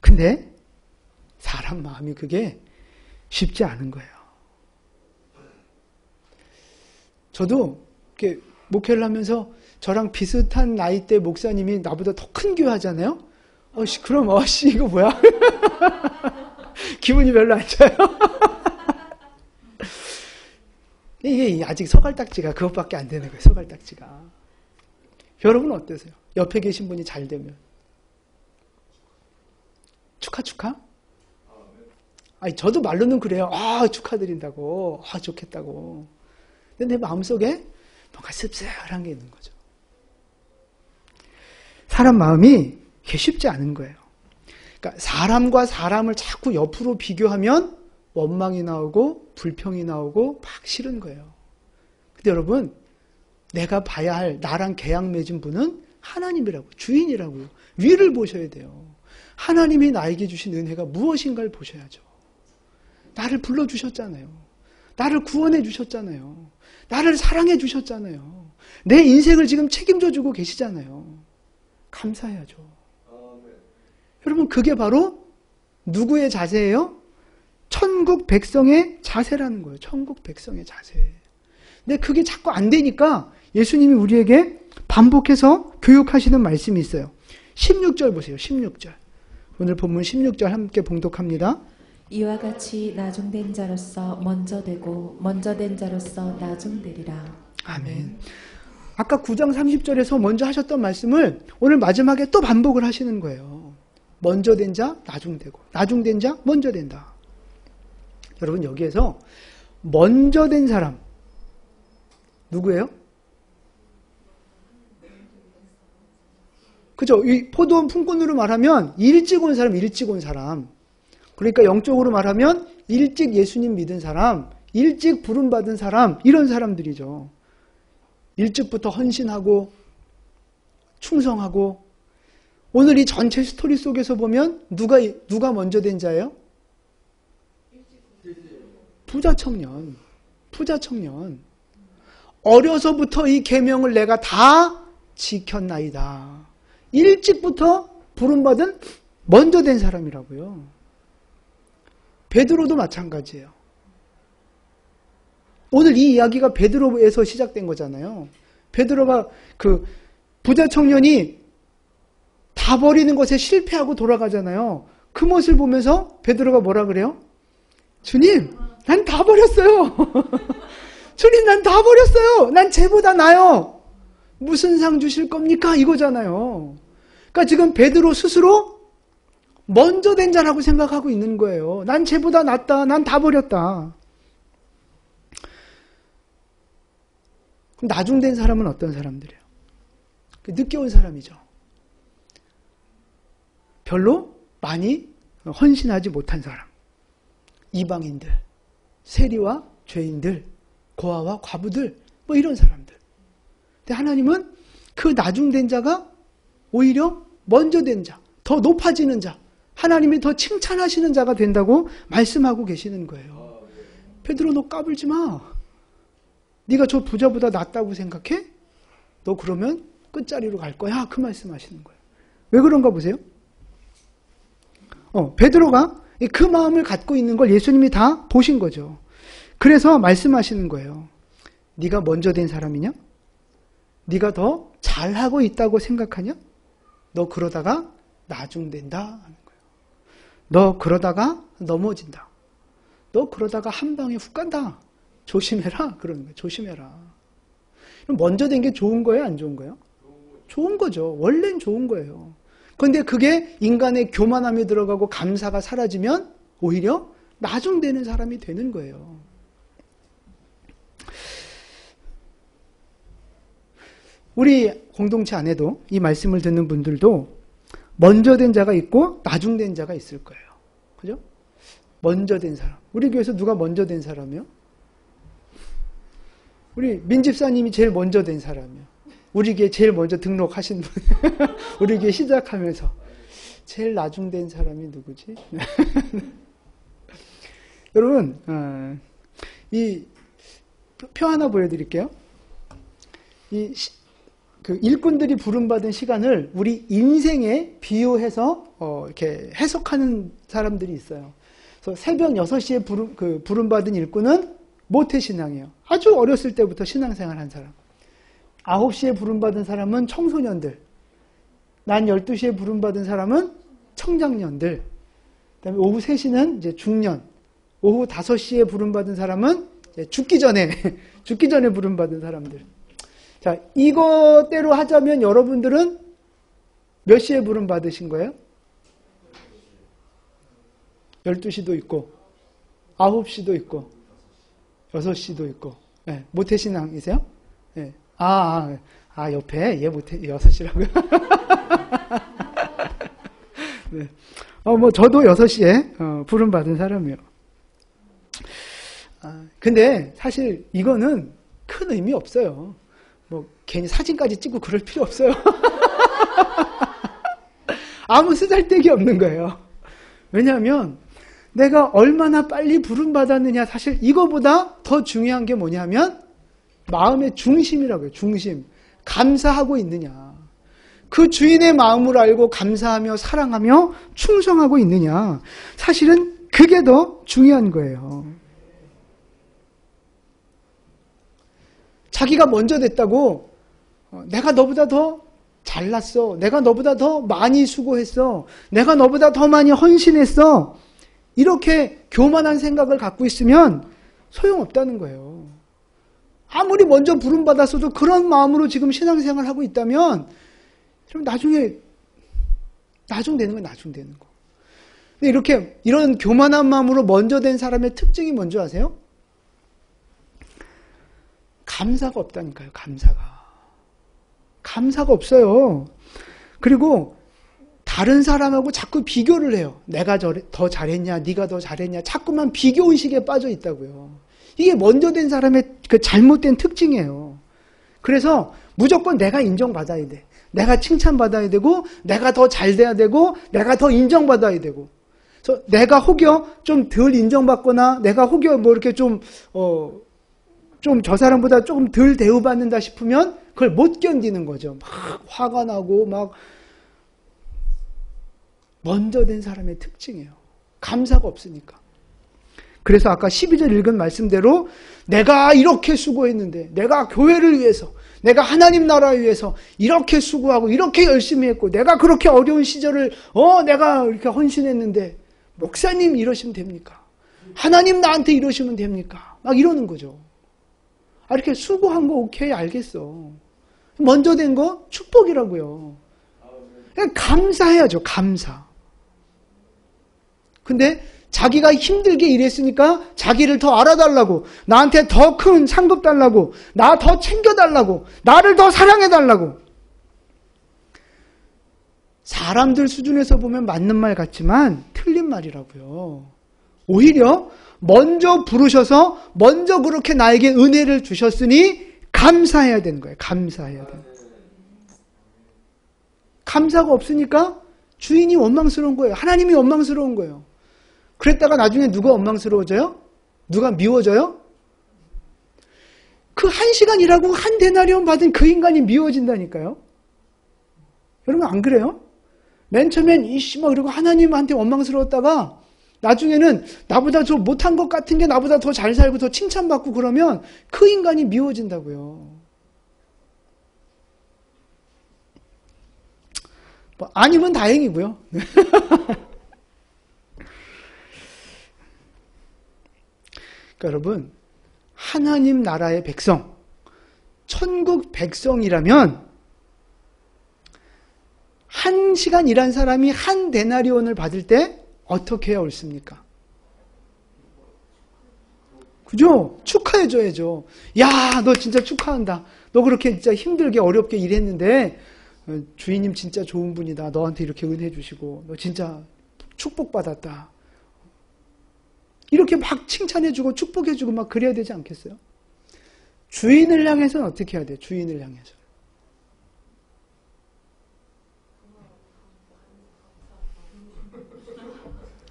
근데 사람 마음이 그게 쉽지 않은 거예요. 저도 이렇게 목회를 하면서 저랑 비슷한 나이대 목사님이 나보다 더 큰 교회 하잖아요. 그럼 이거 뭐야? 기분이 별로 안 좋아요. 이게 아직 서갈딱지가 그것밖에 안 되는 거예요. 서갈딱지가. 여러분은 어떠세요? 옆에 계신 분이 잘 되면 축하? 아니 저도 말로는 그래요. 축하드린다고. 좋겠다고. 근데 내 마음속에 뭔가 씁쓸한 게 있는 거죠. 사람 마음이 이게 쉽지 않은 거예요. 그러니까 사람과 사람을 자꾸 옆으로 비교하면 원망이 나오고 불평이 나오고 막 싫은 거예요. 근데 여러분, 내가 봐야 할 나랑 계약 맺은 분은 하나님이라고, 주인이라고요. 위를 보셔야 돼요. 하나님이 나에게 주신 은혜가 무엇인가를 보셔야죠. 나를 불러주셨잖아요. 나를 구원해 주셨잖아요. 나를 사랑해 주셨잖아요. 내 인생을 지금 책임져 주고 계시잖아요. 감사해야죠. 여러분, 그게 바로 누구의 자세예요? 천국 백성의 자세라는 거예요. 천국 백성의 자세. 근데 그게 자꾸 안 되니까 예수님이 우리에게 반복해서 교육하시는 말씀이 있어요. 16절 보세요. 16절. 오늘 본문 16절 함께 봉독합니다. 이와 같이 나중된 자로서 먼저 되고 먼저 된 자로서 나중되리라. 아멘. 아까 9장 30절에서 먼저 하셨던 말씀을 오늘 마지막에 또 반복을 하시는 거예요. 먼저 된 자 나중되고 나중된 자 먼저 된다. 여러분, 여기에서 먼저 된 사람 누구예요? 그죠? 이 포도원 품꾼으로 말하면 일찍 온 사람, 일찍 온 사람. 그러니까 영적으로 말하면 일찍 예수님 믿은 사람, 일찍 부름받은 사람, 이런 사람들이죠. 일찍부터 헌신하고 충성하고. 오늘 이 전체 스토리 속에서 보면 누가 먼저 된 자예요? 부자 청년. 부자 청년. 어려서부터 이 계명을 내가 다 지켰나이다. 일찍부터 부름받은 먼저 된 사람이라고요. 베드로도 마찬가지예요. 오늘 이 이야기가 베드로에서 시작된 거잖아요. 베드로가 그 부자 청년이 다 버리는 것에 실패하고 돌아가잖아요. 그 모습을 보면서 베드로가 뭐라 그래요? 주님, 난 다 버렸어요. 주님, 난 다 버렸어요. 난 쟤보다 나아요. 무슨 상 주실 겁니까? 이거잖아요. 그러니까 지금 베드로 스스로 먼저 된 자라고 생각하고 있는 거예요. 난 쟤보다 낫다. 난 다 버렸다. 그럼 나중된 사람은 어떤 사람들이에요? 늦게 온 사람이죠. 별로 많이 헌신하지 못한 사람. 이방인들, 세리와 죄인들, 고아와 과부들, 뭐 이런 사람들. 근데 하나님은 그 나중된 자가 오히려 먼저 된 자, 더 높아지는 자, 하나님이 더 칭찬하시는 자가 된다고 말씀하고 계시는 거예요. 베드로, 너 까불지 마. 네가 저 부자보다 낫다고 생각해? 너 그러면 끝자리로 갈 거야. 그 말씀하시는 거예요. 왜 그런가 보세요. 베드로가 그 마음을 갖고 있는 걸 예수님이 다 보신 거죠. 그래서 말씀하시는 거예요. 네가 먼저 된 사람이냐? 네가 더 잘하고 있다고 생각하냐? 너 그러다가 나중된다 하는 거예요. 너 그러다가 넘어진다. 너 그러다가 한 방에 훅 간다. 조심해라. 그러는 거예요. 조심해라. 그럼 먼저 된 게 좋은 거예요? 안 좋은 거예요? 좋은 거죠. 원래는 좋은 거예요. 그런데 그게 인간의 교만함이 들어가고 감사가 사라지면 오히려 나중되는 사람이 되는 거예요. 우리 공동체 안에도 이 말씀을 듣는 분들도 먼저 된 자가 있고 나중된 자가 있을 거예요. 그죠? 먼저 된 사람. 우리 교회에서 누가 먼저 된 사람이요? 우리 민집사님이 제일 먼저 된 사람이요. 우리 교회 제일 먼저 등록하신 분. 우리 교회 시작하면서 제일 나중된 사람이 누구지? 여러분, 이 표 하나 보여드릴게요. 그 일꾼들이 부름받은 시간을 우리 인생에 비유해서 이렇게 해석하는 사람들이 있어요. 그래서 새벽 6시에 부름받은 일꾼은 모태신앙이에요. 아주 어렸을 때부터 신앙생활 한 사람. 9시에 부름받은 사람은 청소년들. 난 12시에 부름받은 사람은 청장년들. 그다음에 오후 3시는 이제 중년. 오후 5시에 부름받은 사람은 이제 죽기 전에 부름받은 사람들. 자, 이거대로 하자면 여러분들은 몇 시에 부름받으신 거예요? 12시도 있고 9시도 있고 6시도 있고. 네, 모태신앙이세요? 네. 아, 옆에 얘 못해 6시라고요? 네. 뭐 저도 6시에 부름 받은 사람이에요. 근데 사실 이거는 큰 의미 없어요. 뭐 괜히 사진까지 찍고 그럴 필요 없어요. 아무 쓰잘데기 없는 거예요. 왜냐하면 내가 얼마나 빨리 부름 받았느냐, 사실 이거보다 더 중요한 게 뭐냐면 마음의 중심이라고요. 중심. 감사하고 있느냐. 그 주인의 마음을 알고 감사하며 사랑하며 충성하고 있느냐. 사실은 그게 더 중요한 거예요. 자기가 먼저 됐다고 내가 너보다 더 잘났어. 내가 너보다 더 많이 수고했어. 내가 너보다 더 많이 헌신했어. 이렇게 교만한 생각을 갖고 있으면 소용없다는 거예요. 아무리 먼저 부름받았어도 그런 마음으로 지금 신앙생활을 하고 있다면 나중에 나중되는 거예요. 나중되는 거. 근데 이런 교만한 마음으로 먼저 된 사람의 특징이 뭔지 아세요? 감사가 없다니까요. 감사가 없어요. 그리고 다른 사람하고 자꾸 비교를 해요. 내가 더 잘했냐, 네가 더 잘했냐, 자꾸만 비교의식에 빠져 있다고요. 이게 먼저 된 사람의 그 잘못된 특징이에요. 그래서 무조건 내가 인정받아야 돼. 내가 칭찬받아야 되고, 내가 더 잘 돼야 되고, 내가 더 인정받아야 되고. 그래서 내가 혹여 좀 덜 인정받거나, 내가 혹여 뭐 이렇게 좀 저 사람보다 조금 덜 대우받는다 싶으면 그걸 못 견디는 거죠. 막 화가 나고 막 먼저 된 사람의 특징이에요. 감사가 없으니까. 그래서 아까 12절 읽은 말씀대로 내가 이렇게 수고했는데, 내가 교회를 위해서, 내가 하나님 나라 위해서 이렇게 수고하고 이렇게 열심히 했고, 내가 그렇게 어려운 시절을 내가 이렇게 헌신했는데 목사님 이러시면 됩니까? 하나님 나한테 이러시면 됩니까? 막 이러는 거죠. 이렇게 수고한 거 오케이, 알겠어. 먼저 된 거 축복이라고요. 그냥 감사해야죠. 감사. 근데 자기가 힘들게 일했으니까 자기를 더 알아달라고, 나한테 더 큰 상급 달라고, 나 더 챙겨달라고, 나를 더 사랑해달라고. 사람들 수준에서 보면 맞는 말 같지만 틀린 말이라고요. 오히려 먼저 부르셔서 먼저 그렇게 나에게 은혜를 주셨으니 감사해야 되는 거예요. 감사해야 되는 거예요. 감사가 없으니까 주인이 원망스러운 거예요. 하나님이 원망스러운 거예요. 그랬다가 나중에 누가 원망스러워져요? 누가 미워져요? 그 1시간 일하고 한 데나리온 받은 그 인간이 미워진다니까요. 여러분 안 그래요? 맨 처음엔 이씨 막 그러고 하나님한테 원망스러웠다가 나중에는 나보다 저 못한 것 같은 게 나보다 더 잘 살고 더 칭찬받고 그러면 그 인간이 미워진다고요. 뭐 아니면 다행이고요. 그러니까 여러분, 하나님 나라의 백성, 천국 백성이라면 1시간 일한 사람이 한 데나리온을 받을 때 어떻게 해야 옳습니까? 그죠? 축하해줘야죠. 야, 너 진짜 축하한다. 너 그렇게 진짜 힘들게 어렵게 일했는데 주인님 진짜 좋은 분이다. 너한테 이렇게 은혜 주시고 너 진짜 축복받았다. 이렇게 막 칭찬해주고 축복해주고 막 그래야 되지 않겠어요? 주인을 향해서는 어떻게 해야 돼요? 주인을 향해서.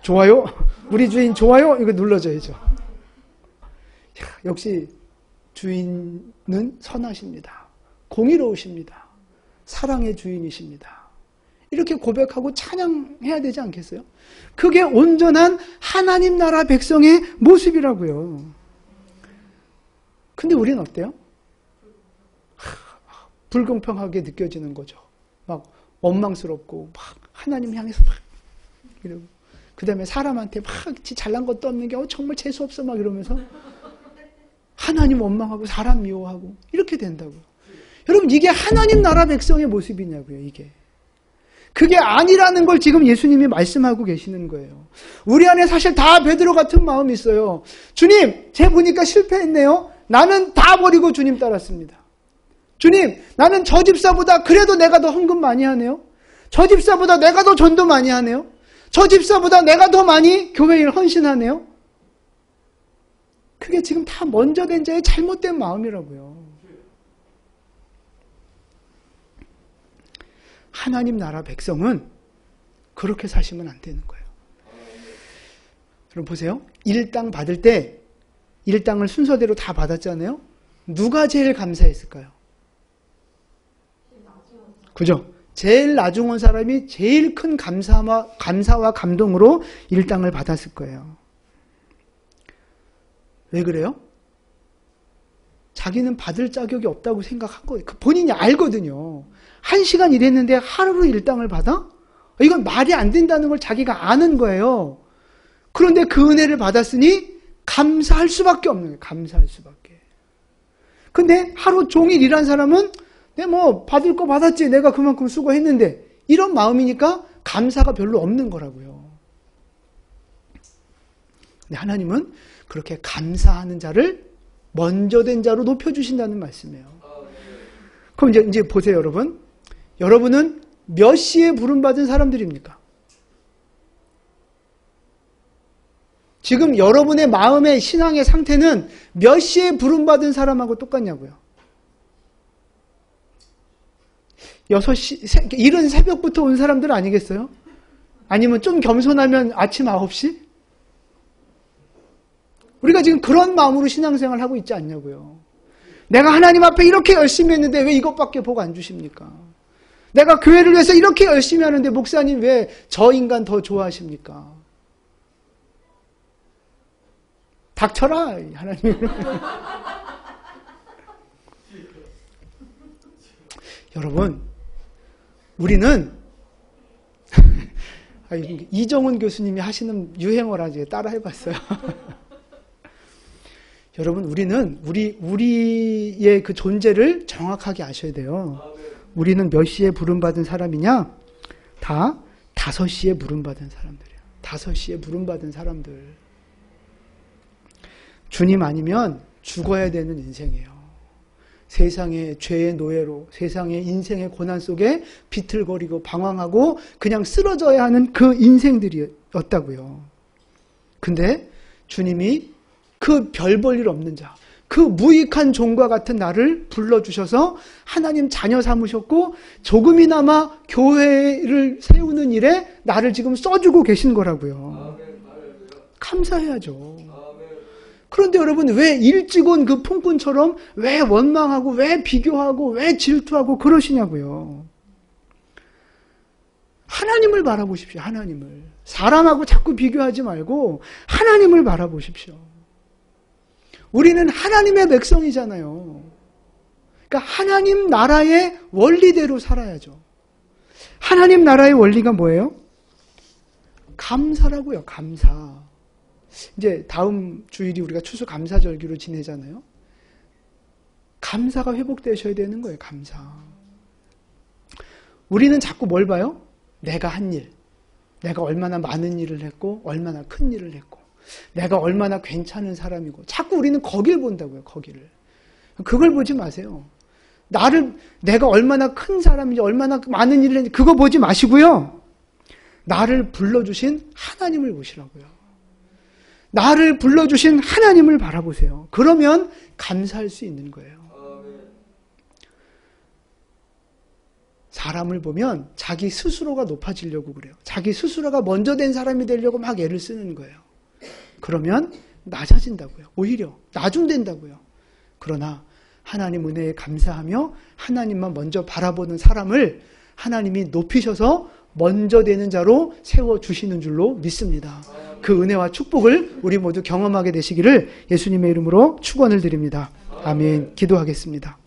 좋아요? 우리 주인 좋아요? 이거 눌러줘야죠. 역시 주인은 선하십니다. 공의로우십니다. 사랑의 주인이십니다. 이렇게 고백하고 찬양해야 되지 않겠어요? 그게 온전한 하나님 나라 백성의 모습이라고요. 근데 우리는 어때요? 불공평하게 느껴지는 거죠. 막 원망스럽고 막 하나님 향해서 막 이러고 그 다음에 사람한테 막 잘난 것도 없는 게 정말 재수없어 막 이러면서 하나님 원망하고 사람 미워하고 이렇게 된다고요. 여러분 이게 하나님 나라 백성의 모습이냐고요. 이게. 그게 아니라는 걸 지금 예수님이 말씀하고 계시는 거예요. 우리 안에 사실 다 베드로 같은 마음이 있어요. 주님, 제 보니까 실패했네요. 나는 다 버리고 주님 따랐습니다. 주님, 나는 저 집사보다 그래도 내가 더 헌금 많이 하네요. 저 집사보다 내가 더 전도 많이 하네요. 저 집사보다 내가 더 많이 교회 일 헌신하네요. 그게 지금 다 먼저 된 자의 잘못된 마음이라고요. 하나님 나라 백성은 그렇게 사시면 안 되는 거예요. 여러분 보세요. 일당 받을 때 일당을 순서대로 다 받았잖아요. 누가 제일 감사했을까요? 그죠? 제일 나중 온 사람이 제일 큰 감사와 감동으로 일당을 받았을 거예요. 왜 그래요? 자기는 받을 자격이 없다고 생각한 거예요. 본인이 알거든요. 1시간 일했는데 하루로 일당을 받아? 이건 말이 안 된다는 걸 자기가 아는 거예요. 그런데 그 은혜를 받았으니 감사할 수밖에 없는 거예요. 감사할 수밖에. 근데 하루 종일 일한 사람은 내가 뭐 받을 거 받았지. 내가 그만큼 수고했는데 이런 마음이니까 감사가 별로 없는 거라고요. 근데 하나님은 그렇게 감사하는 자를 먼저 된 자로 높여주신다는 말씀이에요. 그럼 이제 보세요, 여러분. 여러분은 몇 시에 부름받은 사람들입니까? 지금 여러분의 마음의 신앙의 상태는 몇 시에 부름받은 사람하고 똑같냐고요. 6시, 이른 새벽부터 온 사람들 아니겠어요? 아니면 좀 겸손하면 아침 9시? 우리가 지금 그런 마음으로 신앙생활을 하고 있지 않냐고요. 내가 하나님 앞에 이렇게 열심히 했는데 왜 이것밖에 복 안 주십니까? 내가 교회를 위해서 이렇게 열심히 하는데 목사님 왜 저 인간 더 좋아하십니까? 닥쳐라, 하나님. 여러분, 우리는 이정훈 교수님이 하시는 유행어라 이제 따라 해봤어요. 여러분, 우리는 우리의 그 존재를 정확하게 아셔야 돼요. 우리는 몇 시에 부름받은 사람이냐? 다 5시에 부름받은 사람들이에요. 5시에 부름받은 사람들. 주님 아니면 죽어야 되는 인생이에요. 세상의 죄의 노예로, 세상의 인생의 고난 속에 비틀거리고 방황하고 그냥 쓰러져야 하는 그 인생들이었다고요. 근데 주님이 그 별 볼 일 없는 자, 그 무익한 종과 같은 나를 불러주셔서 하나님 자녀 삼으셨고 조금이나마 교회를 세우는 일에 나를 지금 써주고 계신 거라고요. 감사해야죠. 그런데 여러분, 왜 일찍 온 그 폭군처럼 왜 원망하고 왜 비교하고 왜 질투하고 그러시냐고요. 하나님을 바라보십시오. 하나님을. 사람하고 자꾸 비교하지 말고 하나님을 바라보십시오. 우리는 하나님의 백성이잖아요. 그러니까 하나님 나라의 원리대로 살아야죠. 하나님 나라의 원리가 뭐예요? 감사라고요. 감사. 이제 다음 주일이 우리가 추수감사절기로 지내잖아요. 감사가 회복되셔야 되는 거예요. 감사. 우리는 자꾸 뭘 봐요? 내가 한 일. 내가 얼마나 많은 일을 했고 얼마나 큰 일을 했고 내가 얼마나 괜찮은 사람이고 자꾸 우리는 거길 본다고요. 거기를. 그걸 보지 마세요. 내가 얼마나 큰 사람인지 얼마나 많은 일을 했는지 그거 보지 마시고요. 나를 불러주신 하나님을 보시라고요. 나를 불러주신 하나님을 바라보세요. 그러면 감사할 수 있는 거예요. 사람을 보면 자기 스스로가 높아지려고 그래요. 자기 스스로가 먼저 된 사람이 되려고 막 애를 쓰는 거예요. 그러면 낮아진다고요. 오히려 나중된다고요. 그러나 하나님 은혜에 감사하며 하나님만 먼저 바라보는 사람을 하나님이 높이셔서 먼저 되는 자로 세워주시는 줄로 믿습니다. 그 은혜와 축복을 우리 모두 경험하게 되시기를 예수님의 이름으로 축원을 드립니다. 아멘. 기도하겠습니다.